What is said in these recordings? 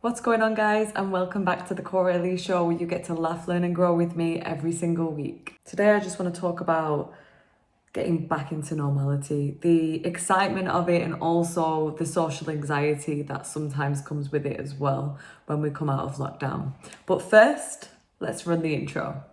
What's going on, guys, and welcome back to the Cora Elise show, where you get to laugh, learn and grow with me every single week. Today I just want to talk about getting back into normality, the excitement of it, and also the social anxiety that sometimes comes with it as well when we come out of lockdown. But first, let's run the intro.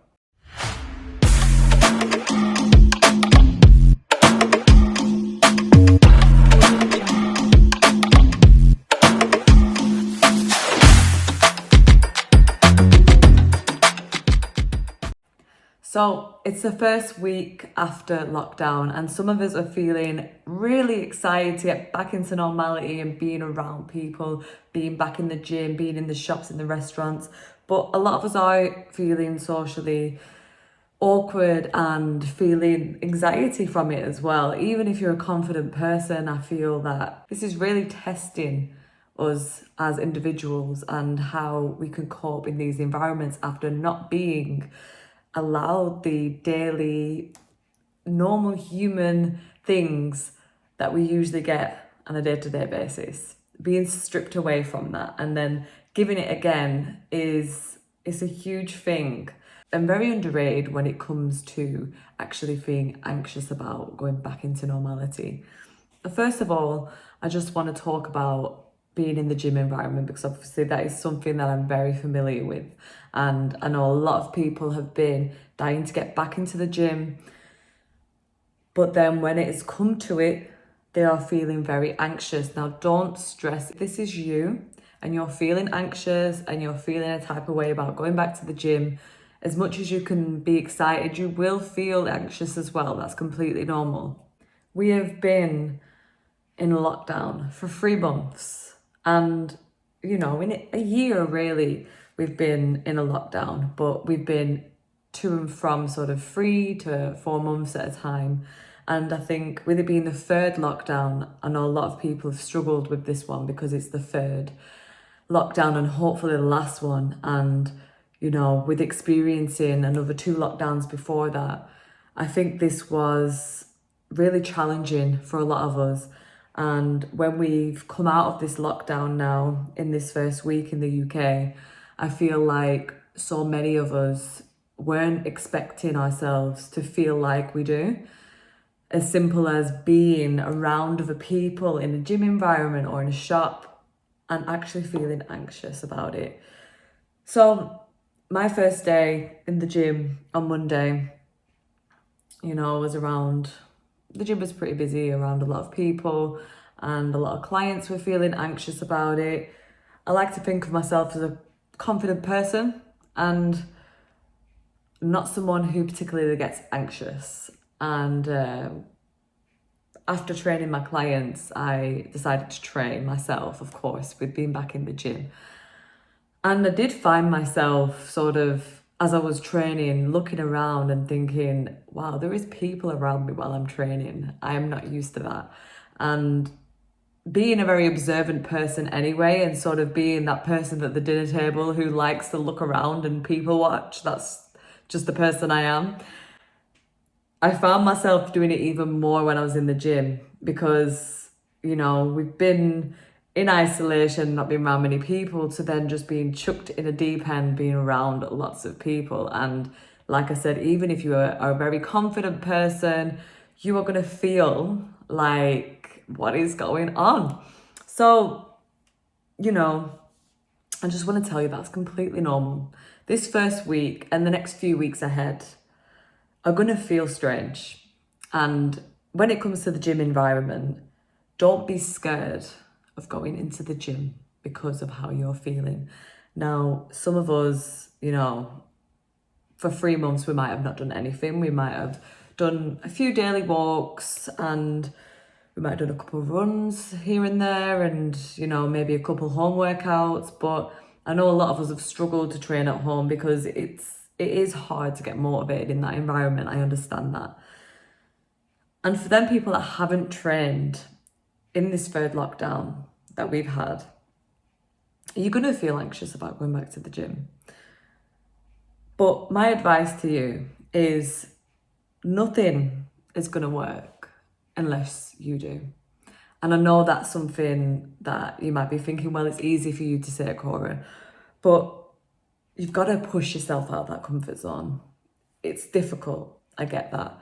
So it's the first week after lockdown, and some of us are feeling really excited to get back into normality and being around people, being back in the gym, being in the shops, in the restaurants. But a lot of us are feeling socially awkward and feeling anxiety from it as well. Even if you're a confident person, I feel that this is really testing us as individuals and how we can cope in these environments after not being allowed the daily normal human things that we usually get on a day-to-day basis. Being stripped away from that and then giving it again is a huge thing and very underrated when it comes to actually feeling anxious about going back into normality. First of all, I just want to talk about being in the gym environment, because obviously that is something that I'm very familiar with, and I know a lot of people have been dying to get back into the gym, but then when it has come to it, they are feeling very anxious. Now, don't stress. If this is you and you're feeling anxious and you're feeling a type of way about going back to the gym, as much as you can be excited, you will feel anxious as well. That's completely normal. We have been in lockdown for 3 months, and in a year really we've been in a lockdown, but we've been to and from sort of 3 to 4 months at a time. And I think with it being the third lockdown, I know a lot of people have struggled with this one because it's the third lockdown and hopefully the last one. And with experiencing another 2 lockdowns before that, I think this was really challenging for a lot of us. And when we've come out of this lockdown now in this first week in the UK, I feel like so many of us weren't expecting ourselves to feel like we do. As simple as being around other people in a gym environment or in a shop and actually feeling anxious about it. So my first day in the gym on Monday, was around, the gym was pretty busy, around a lot of people, and a lot of clients were feeling anxious about it. I like to think of myself as a confident person and not someone who particularly gets anxious. And after training my clients, I decided to train myself, of course, with being back in the gym. And I did find myself sort of, as I was training, looking around and thinking, wow, there is people around me while I'm training. I am not used to that. And being a very observant person anyway, and sort of being that person at the dinner table who likes to look around and people watch, that's just the person I am. I found myself doing it even more when I was in the gym because, we've been in isolation, not being around many people, to then just being chucked in a deep end, being around lots of people. And like I said, even if you are a very confident person, you are going to feel like, what is going on? So, I just want to tell you that's completely normal. This first week and the next few weeks ahead are going to feel strange. And when it comes to the gym environment, don't be scared of going into the gym because of how you're feeling. Now, some of us, for 3 months, we might have not done anything. We might have done a few daily walks, and we might have done a couple of runs here and there, and, maybe a couple home workouts. But I know a lot of us have struggled to train at home because it is hard to get motivated in that environment. I understand that. And for them people that haven't trained in this third lockdown that we've had, you're going to feel anxious about going back to the gym. But my advice to you is nothing is going to work unless you do. And I know that's something that you might be thinking, well, it's easy for you to say, Cora, but you've got to push yourself out of that comfort zone. It's difficult, I get that.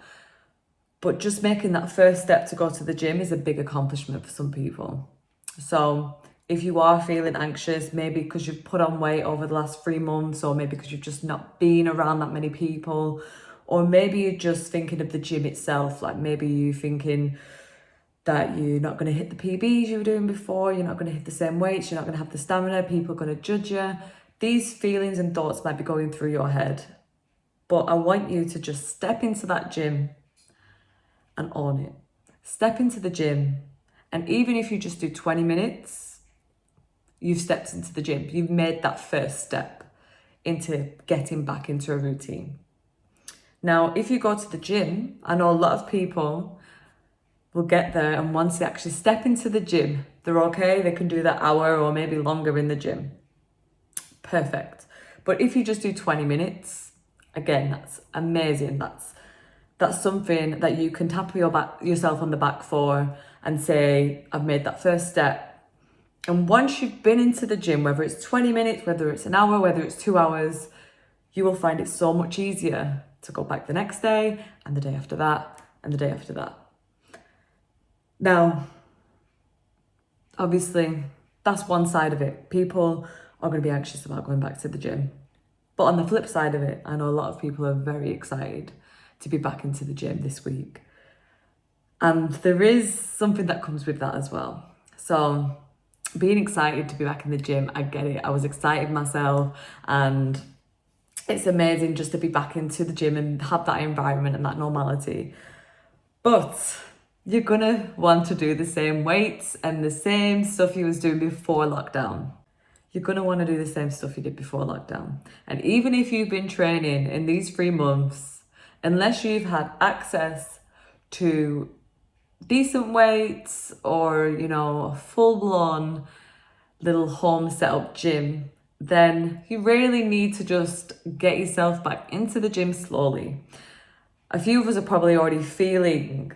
But just making that first step to go to the gym is a big accomplishment for some people. So if you are feeling anxious, maybe because you've put on weight over the last 3 months, or maybe because you've just not been around that many people, or maybe you're just thinking of the gym itself, like maybe you're thinking that you're not going to hit the PBs you were doing before, you're not going to hit the same weights, you're not going to have the stamina, people are going to judge you. These feelings and thoughts might be going through your head. But I want you to just step into that gym and own it. Step into the gym, and even if you just do 20 minutes, you've stepped into the gym. You've made that first step into getting back into a routine. Now, if you go to the gym, I know a lot of people will get there, and once they actually step into the gym, they're okay. They can do that hour or maybe longer in the gym. Perfect. But if you just do 20 minutes, again, that's amazing. That's something that you can tap yourself on the back for and say, I've made that first step. And once you've been into the gym, whether it's 20 minutes, whether it's an hour, whether it's 2 hours, you will find it so much easier to go back the next day and the day after that and the day after that. Now, obviously, that's one side of it. People are going to be anxious about going back to the gym. But on the flip side of it, I know a lot of people are very excited to be back into the gym this week. And there is something that comes with that as well. So being excited to be back in the gym, I get it. I was excited myself, and it's amazing just to be back into the gym and have that environment and that normality. But you're gonna want to do the same weights and the same stuff you was doing before lockdown. You're going to want to do the same stuff you did before lockdown. And even if you've been training in these 3 months, unless you've had access to decent weights or, a full-blown little home setup gym, then you really need to just get yourself back into the gym slowly. A few of us are probably already feeling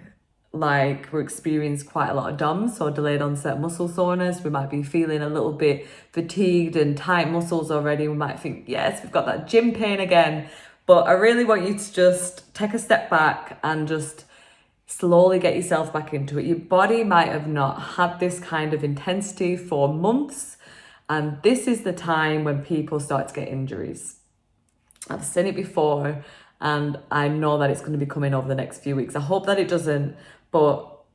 like we're experiencing quite a lot of DOMS, so delayed onset muscle soreness. We might be feeling a little bit fatigued and tight muscles already. We might think, yes, we've got that gym pain again. But I really want you to just take a step back and just slowly get yourself back into it. Your body might have not had this kind of intensity for months, and this is the time when people start to get injuries. I've seen it before, and I know that it's going to be coming over the next few weeks. I hope that it doesn't, but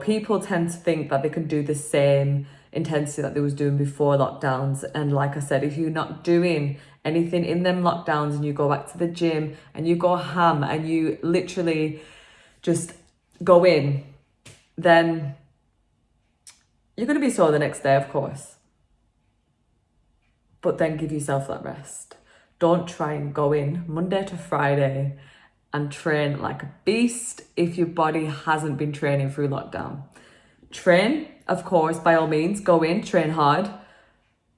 people tend to think that they can do the same intensity that they was doing before lockdowns. And like I said, if you're not doing anything in them lockdowns and you go back to the gym and you go ham and you literally just go in, then you're going to be sore the next day, of course. But then give yourself that rest. Don't try and go in Monday to Friday and train like a beast if your body hasn't been training through lockdown. Train, of course, by all means, go in, train hard,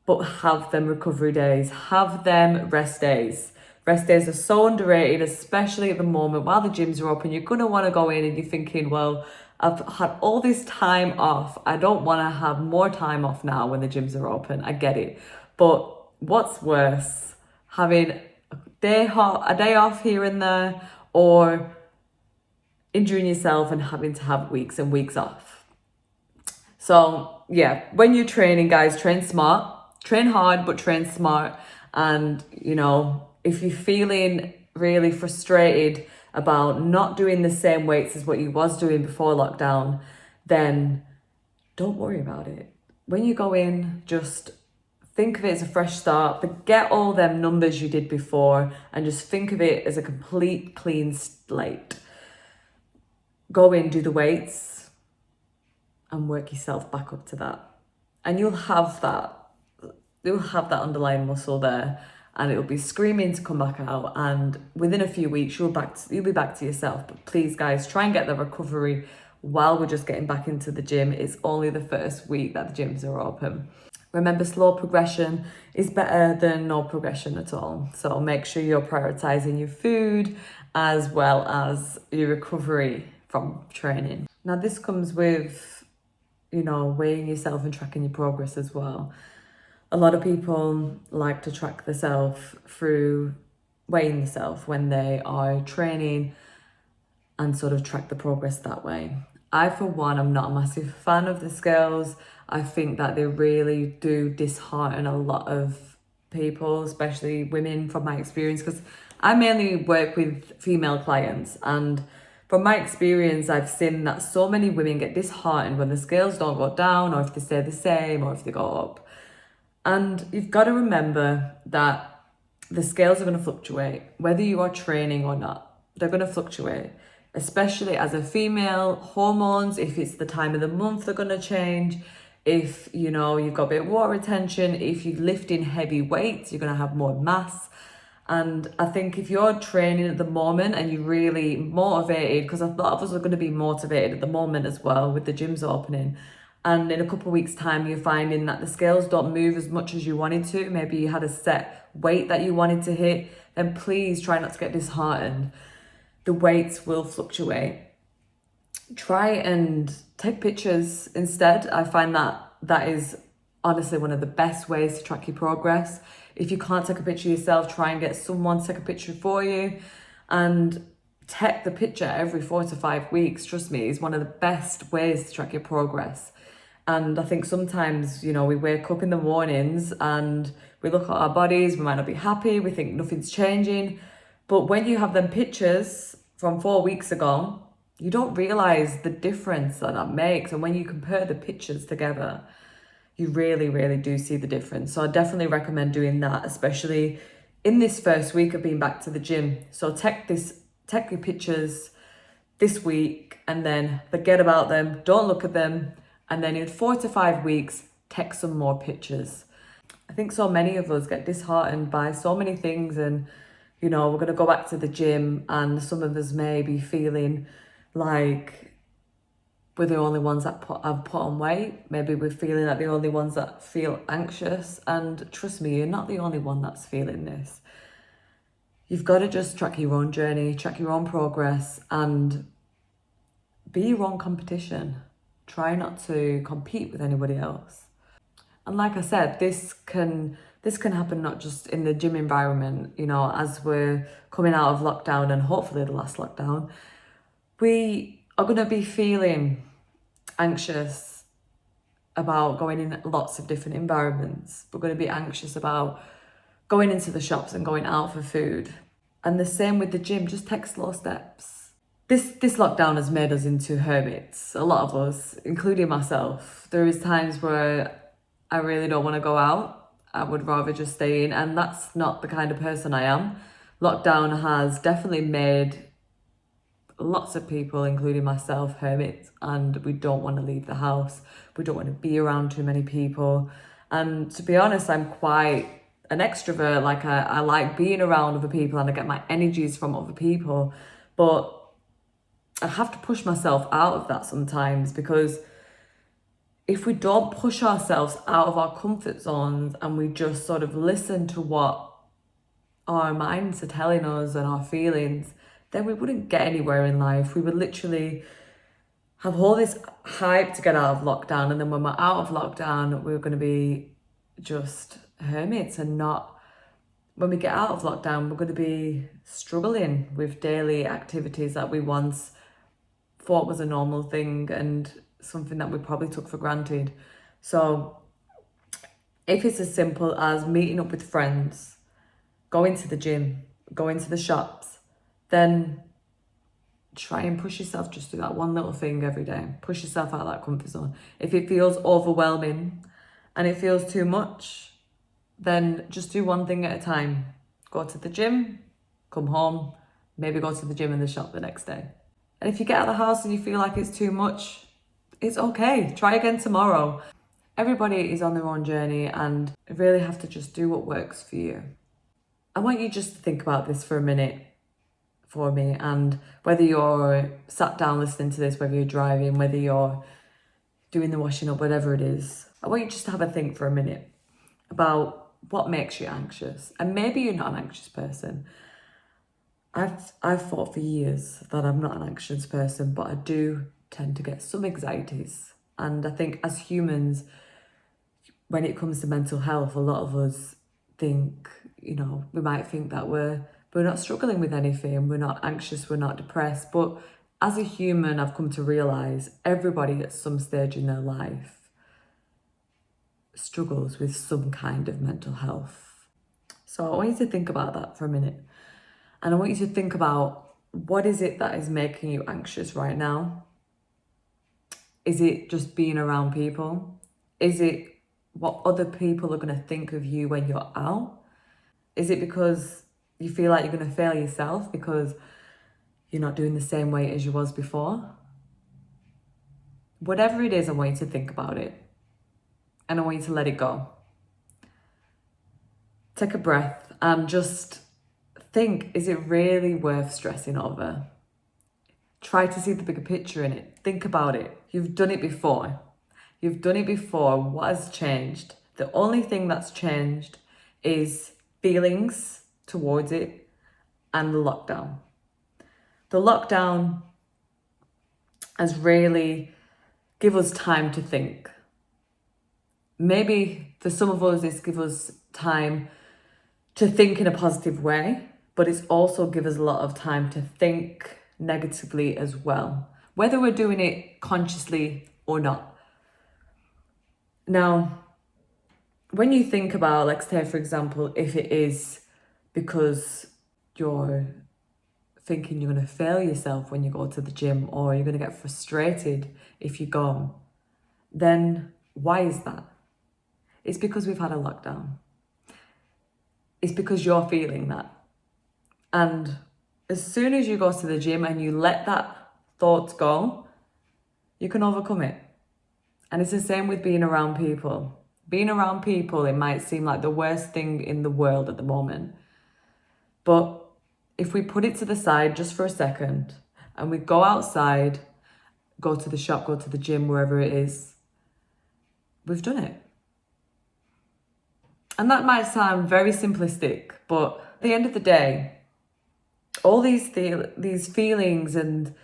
but have them recovery days, have them rest days. Rest days are so underrated, especially at the moment while the gyms are open. You're going to want to go in and you're thinking, well, I've had all this time off. I don't want to have more time off now when the gyms are open. I get it. But what's worse, having a day off here and there, or injuring yourself and having to have weeks and weeks off? So yeah, when you're training, guys, train smart, train hard, but train smart. And if you're feeling really frustrated about not doing the same weights as what you was doing before lockdown, then don't worry about it. When you go in, just think of it as a fresh start. Forget all them numbers you did before and just think of it as a complete clean slate. Go in, do the weights, and work yourself back up to that. And you'll have that underlying muscle there, and it'll be screaming to come back out. And within a few weeks, you'll be back to yourself. But please, guys, try and get the recovery while we're just getting back into the gym. It's only the first week that the gyms are open. Remember, slow progression is better than no progression at all. So make sure you're prioritizing your food as well as your recovery from training. Now, this comes with, weighing yourself and tracking your progress as well. A lot of people like to track themselves through weighing themselves when they are training and sort of track the progress that way. I, for one, am not a massive fan of the scales. I think that they really do dishearten a lot of people, especially women, from my experience, because I mainly work with female clients, and from my experience, I've seen that so many women get disheartened when the scales don't go down, or if they stay the same, or if they go up. And you've got to remember that the scales are going to fluctuate, whether you are training or not. They're going to fluctuate, especially as a female. Hormones, if it's the time of the month, they're going to change. If you've got a bit of water retention, if you're lifting heavy weights, you're going to have more mass. And I think if you're training at the moment and you're really motivated, because a lot of us are going to be motivated at the moment as well with the gyms opening, and in a couple of weeks' time you're finding that the scales don't move as much as you wanted to, maybe you had a set weight that you wanted to hit, then please try not to get disheartened. The weights will fluctuate. Try and take pictures instead. I find that is honestly one of the best ways to track your progress. If you can't take a picture yourself, try and get someone to take a picture for you, and take the picture every 4 to 5 weeks. Trust me, is one of the best ways to track your progress. And I think sometimes, we wake up in the mornings and we look at our bodies, we might not be happy, we think nothing's changing. But when you have them pictures from 4 weeks ago, you don't realize the difference that makes. And when you compare the pictures together, you really, really do see the difference. So I definitely recommend doing that, especially in this first week of being back to the gym. So take your pictures this week and then forget about them, don't look at them. And then in 4 to 5 weeks, take some more pictures. I think so many of us get disheartened by so many things, and we're going to go back to the gym, and some of us may be feeling like we're the only ones that have put on weight. Maybe we're feeling like the only ones that feel anxious. And trust me, you're not the only one that's feeling this. You've got to just track your own journey, track your own progress, and be your own competition. Try not to compete with anybody else. And like I said, this can happen not just in the gym environment, as we're coming out of lockdown, and hopefully the last lockdown, we are going to be feeling anxious about going in lots of different environments. We're going to be anxious about going into the shops and going out for food. And the same with the gym, just take slow steps. This lockdown has made us into hermits, a lot of us, including myself. There is times where I really don't want to go out. I would rather just stay in, and that's not the kind of person I am. Lockdown has definitely made lots of people, including myself, hermits, and we don't want to leave the house. We don't want to be around too many people. And to be honest, I'm quite an extrovert. Like I like being around other people, and I get my energies from other people. But I have to push myself out of that sometimes, because if we don't push ourselves out of our comfort zones and we just sort of listen to what our minds are telling us and our feelings, then we wouldn't get anywhere in life. We would literally have all this hype to get out of lockdown, and then when we're out of lockdown, we're going to be just hermits, and not, when we get out of lockdown, we're going to be struggling with daily activities that we once thought was a normal thing and something that we probably took for granted. So if it's as simple as meeting up with friends, going to the gym, going to the shops, then try and push yourself. Just do that one little thing every day. Push yourself out of that comfort zone. If it feels overwhelming and it feels too much, then just do one thing at a time. Go to the gym, come home, maybe go to the gym and the shop the next day. And if you get out of the house and you feel like it's too much, it's okay. Try again tomorrow. Everybody is on their own journey, and you really have to just do what works for you. I want you just to think about this for a minute for me, and whether you're sat down listening to this, whether you're driving, whether you're doing the washing up, whatever it is, I want you just to have a think for a minute about what makes you anxious. And maybe you're not an anxious person. I've thought for years that I'm not an anxious person, but I do tend to get some anxieties And I think as humans, when it comes to mental health, a lot of us think, we might think that we're not struggling with anything, we're not anxious, we're not depressed. But as a human, I've come to realize everybody at some stage in their life struggles with some kind of mental health. So I want you to think about that for a minute. And I want you to think about, what is it that is making you anxious right now? Is it just being around people? Is it what other people are going to think of you when you're out? Is it because you feel like you're going to fail yourself because you're not doing the same weight as you was before? Whatever it is, I want you to think about it. And I want you to let it go. Take a breath and just think, is it really worth stressing over? Try to see the bigger picture in it. Think about it. You've done it before. You've done it before. What has changed? The only thing that's changed is feelings towards it and the lockdown. The lockdown has really given us time to think. Maybe for some of us, it's given us time to think in a positive way, but it's also given us a lot of time to think negatively as well, whether we're doing it consciously or not. Now, when you think about, let's say, for example, if it is because you're thinking you're going to fail yourself when you go to the gym, or you're going to get frustrated if you go, then why is that? It's because we've had a lockdown. It's because you're feeling that. And as soon as you go to the gym and you let that thought go, you can overcome it. And it's the same with being around people. Being around people, it might seem like the worst thing in the world at the moment. But if we put it to the side just for a second and we go outside, go to the shop, go to the gym, wherever it is, we've done it. And that might sound very simplistic, but at the end of the day, all these feelings and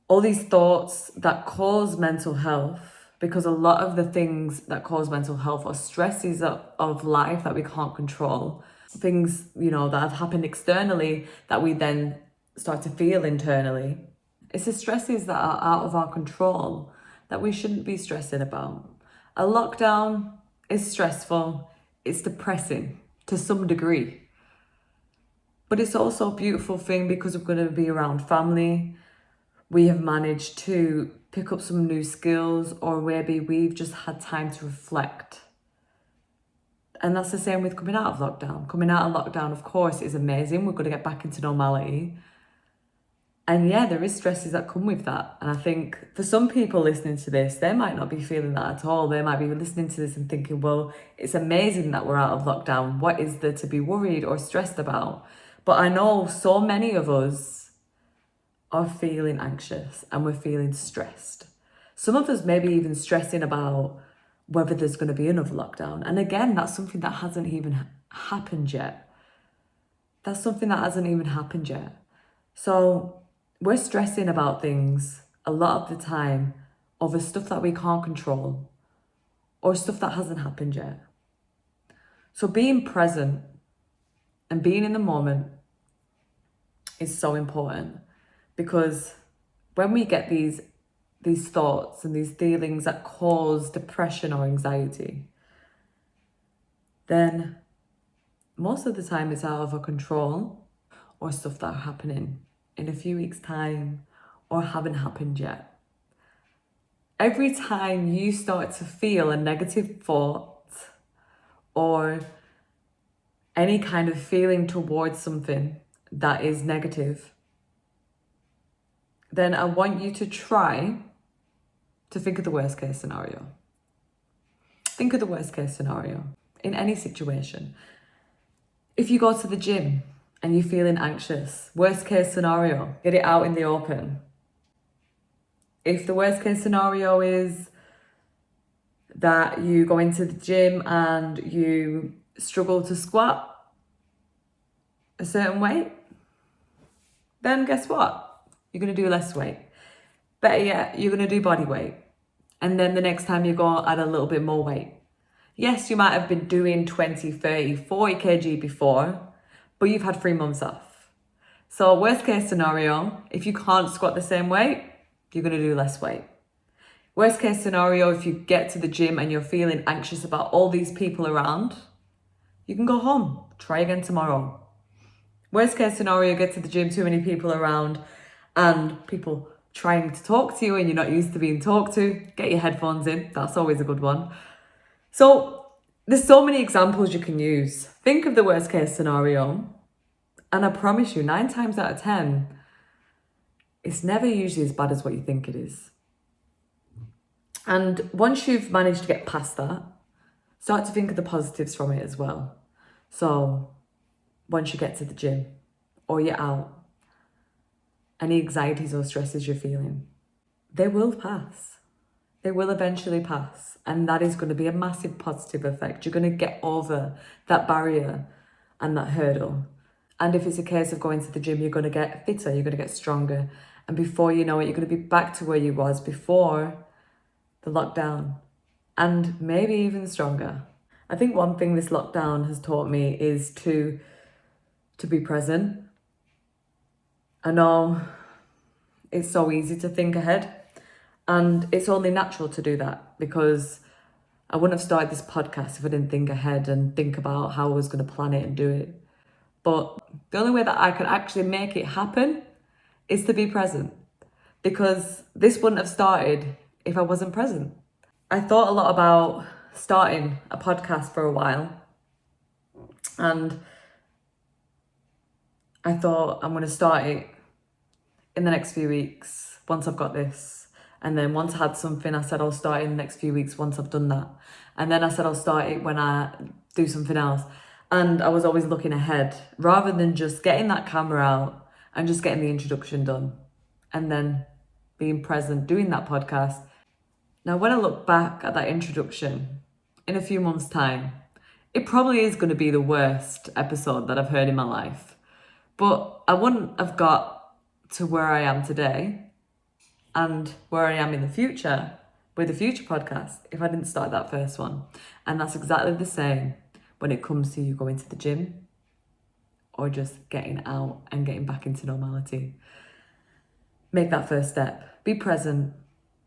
all these thoughts that cause mental health, because a lot of the things that cause mental health are stresses of life that we can't control. Things, that have happened externally that we then start to feel internally. It's the stresses that are out of our control that we shouldn't be stressing about. A lockdown is stressful. It's depressing to some degree. But it's also a beautiful thing because we're going to be around family. We have managed to pick up some new skills, or maybe we've just had time to reflect. And that's the same with coming out of lockdown. Coming out of lockdown, of course, is amazing. We're going to get back into normality. And yeah, there is stresses that come with that. And I think for some people listening to this, they might not be feeling that at all. They might be listening to this and thinking, well, it's amazing that we're out of lockdown. What is there to be worried or stressed about? But I know so many of us are feeling anxious and we're feeling stressed. Some of us maybe even stressing about whether there's going to be another lockdown. And again, that's something that hasn't even happened yet. That's something that hasn't even happened yet. So we're stressing about things a lot of the time over stuff that we can't control or stuff that hasn't happened yet. So being present and being in the moment is so important, because when we get these thoughts and these feelings that cause depression or anxiety, then most of the time it's out of our control, or stuff that are happening in a few weeks' time or haven't happened yet. Every time you start to feel a negative thought or any kind of feeling towards something that is negative, then I want you to try to think of the worst case scenario. Think of the worst case scenario in any situation. If you go to the gym and you're feeling anxious, worst case scenario, get it out in the open. If the worst case scenario is that you go into the gym and you struggle to squat a certain weight, then guess what? You're going to do less weight. Better yet, you're going to do body weight. And then the next time you go, add a little bit more weight. Yes, you might have been doing 20, 30, 40 kg before, but you've had 3 months off. So worst case scenario, if you can't squat the same weight, you're going to do less weight. Worst case scenario, if you get to the gym and you're feeling anxious about all these people around, you can go home, try again tomorrow. Worst case scenario, get to the gym, too many people around and people trying to talk to you and you're not used to being talked to, get your headphones in. That's always a good one. So there's so many examples you can use. Think of the worst case scenario, and I promise you, 9 times out of 10, it's never usually as bad as what you think it is. And once you've managed to get past that, start to think of the positives from it as well. So once you get to the gym or you're out, any anxieties or stresses you're feeling, they will pass. They will eventually pass. And that is going to be a massive positive effect. You're going to get over that barrier and that hurdle. And if it's a case of going to the gym, you're going to get fitter, you're going to get stronger. And before you know it, you're going to be back to where you was before the lockdown. And maybe even stronger. I think one thing this lockdown has taught me is to be present. I know it's so easy to think ahead, and it's only natural to do that because I wouldn't have started this podcast if I didn't think ahead and think about how I was going to plan it and do it. But the only way that I could actually make it happen is to be present, because this wouldn't have started if I wasn't present. I thought a lot about starting a podcast for a while, and I thought I'm going to start it in the next few weeks once I've got this. And then once I had something, I said I'll start it in the next few weeks once I've done that. And then I said I'll start it when I do something else. And I was always looking ahead rather than just getting that camera out and just getting the introduction done and then being present, doing that podcast. Now, when I look back at that introduction in a few months' time, it probably is going to be the worst episode that I've heard in my life. But I wouldn't have got to where I am today and where I am in the future with the future podcast if I didn't start that first one. And that's exactly the same when it comes to you going to the gym or just getting out and getting back into normality. Make that first step. Be present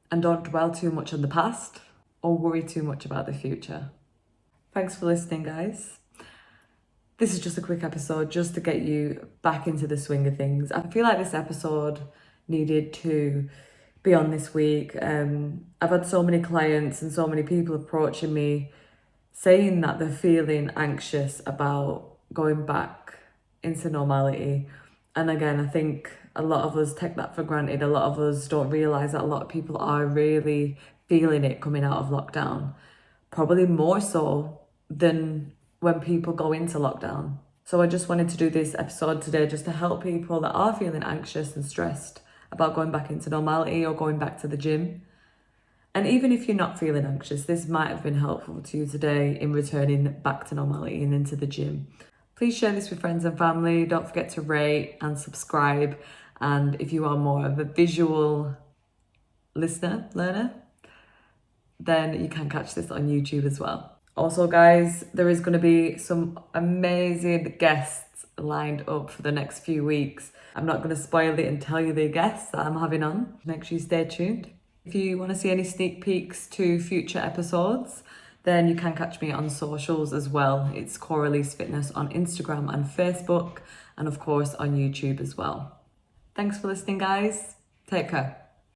and don't dwell too much on the past or worry too much about the future. Thanks for listening, guys. This is just a quick episode just to get you back into the swing of things. I feel like this episode needed to be on this week. I've had so many clients and so many people approaching me saying that they're feeling anxious about going back into normality. And again, I think a lot of us take that for granted. A lot of us don't realise that a lot of people are really feeling it coming out of lockdown. Probably more so than when people go into lockdown. So I just wanted to do this episode today just to help people that are feeling anxious and stressed about going back into normality or going back to the gym. And even if you're not feeling anxious, this might have been helpful to you today in returning back to normality and into the gym. Please share this with friends and family. Don't forget to rate and subscribe. And if you are more of a visual learner, then you can catch this on YouTube as well. Also, guys, there is going to be some amazing guests lined up for the next few weeks. I'm not going to spoil it and tell you the guests that I'm having on. Make sure you stay tuned. If you want to see any sneak peeks to future episodes, then you can catch me on socials as well. It's Cora Elise Fitness on Instagram and Facebook, and of course on YouTube as well. Thanks for listening, guys. Take care.